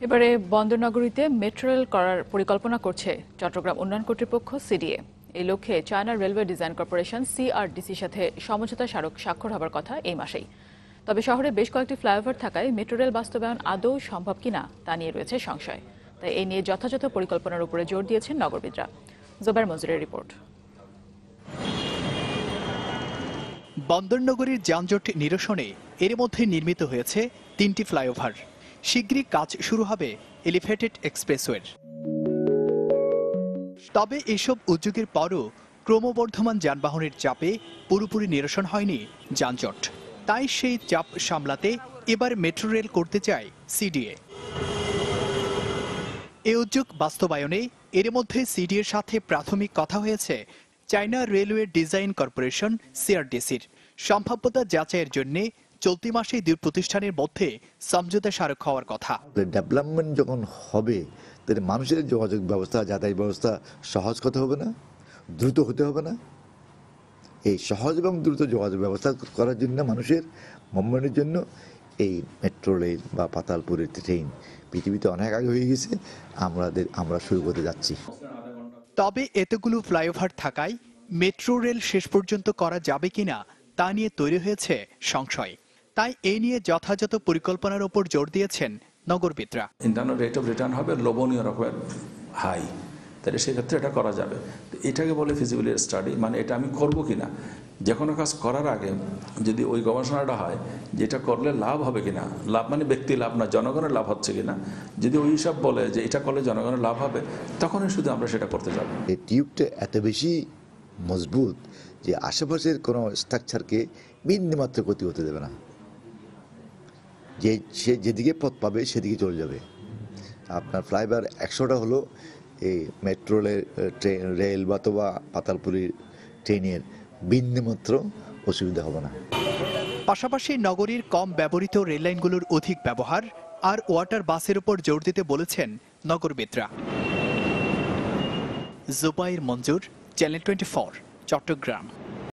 এবারে বন্দরনগরীতে metro rail করার পরিকল্পনা করছে চট্টগ্রাম উন্নয়ন কর্তৃপক্ষ সিডিএ। এই লক্ষ্যে চায়না রেলওয়ে ডিজাইন কর্পোরেশন সিআরডিসির সাথে সমঝোতা স্মারক স্বাক্ষর হবার কথা এই মাসেই। তবে শহরে বেশ কয়েকটি ফ্লাইওভার থাকায় মেট্রো রেল বাস্তবায়ন আদৌ সম্ভব কিনা তা নিয়ে রয়েছে সংশয়। তাই এই নিয়ে যথাযথ পরিকল্পনার উপরে জোর দিয়েছেন নগরবিদরা। জোবায়ের মঞ্জুরের রিপোর্ট। বন্দরনগরীর যানজট নিরসনে এর মধ্যে নির্মিত হয়েছে 3টি ফ্লাইওভার। শিগগিরই কাজ শুরু হবে এলিভেটেড এক্সপ্রেসওয়ের। তবে এসব উদ্যোগের পরও ক্রমবর্ধমান যানবাহনের চাপে পুরোপুরি নিরসন হয়নি যানজট। তাই সেই চাপ সামলাতে এবার মেট্রো রেল করতে চায় সিডিএ। এই উদ্যোগ বাস্তবায়নে এর মধ্যে সিডিএর সাথে প্রাথমিক কথা হয়েছে চায়না রেলওয়ে ডিজাইন কর্পোরেশন সিআরডিসির। সম্ভাব্যতা যাচাইয়ের জন্য চলতি মাসে দুই প্রতিষ্ঠানের মধ্যে সমঝোতা স্মারক হওয়ার কথা। ডেভেলপমেন্ট যখন হবে তাহলে মানুষের যোগাযোগ ব্যবস্থা, যাতায়াত ব্যবস্থা সহজ করতে হবে না, দ্রুত হতে হবে না। এই সহজ এবং দ্রুত যোগাযোগ ব্যবস্থা করার জন্য, মানুষের মুভমেন্টের জন্য এই মেট্রো রেল বা পাতালপুরের ট্রেন পৃথিবীতে অনেক আগে হয়ে গেছে, আমরা শুরু করতে যাচ্ছি। তবে এতগুলো ফ্লাইওভার থাকায় মেট্রো রেল শেষ পর্যন্ত করা যাবে কিনা তা নিয়ে তৈরি হয়েছে সংশয়। তাই এই নিয়ে যথাযথ পরিকল্পনার উপর জোর দিয়েছেন নগরবিদরা। ইন্টারনাল রেট অফ রিটার্ন হবে লোভনীয় রকমের হাই, তাহলে সেক্ষেত্রে এটা করা যাবে। তো এটাকে বলে ফিজিবিলিটি স্টাডি, মানে এটা আমি করব কিনা। যে কোনো কাজ করার আগে যদি ওই গবেষণাটা হয় যেটা করলে লাভ হবে কিনা, লাভ মানে ব্যক্তি লাভ না, জনগণের লাভ হচ্ছে কিনা, যদি ওই হিসাব বলে যে এটা করলে জনগণের লাভ হবে, তখনই শুধু আমরা সেটা করতে যাব। এই টিউবটা এত বেশি মজবুত যে আশেপাশের কোনো স্ট্রাকচারকে বিন্দুমাত্র ক্ষতি হতে দেবে না। সে যেদিকে পথ পাবে সেদিকে চলে যাবে। আপনার ফ্লাইওভার 100টা হলো এই মেট্রো রেল বা পাতালপুরের ট্রেনের বিন্দুমাত্র অসুবিধা হবে না। পাশাপাশি নগরীর কম ব্যবহৃত রেললাইনগুলোর অধিক ব্যবহার আর ওয়াটার বাসের উপর জোর দিতে বলেছেন নগরবিদরা। জোবায়ের মঞ্জুর, চ্যানেল 24, চট্টগ্রাম।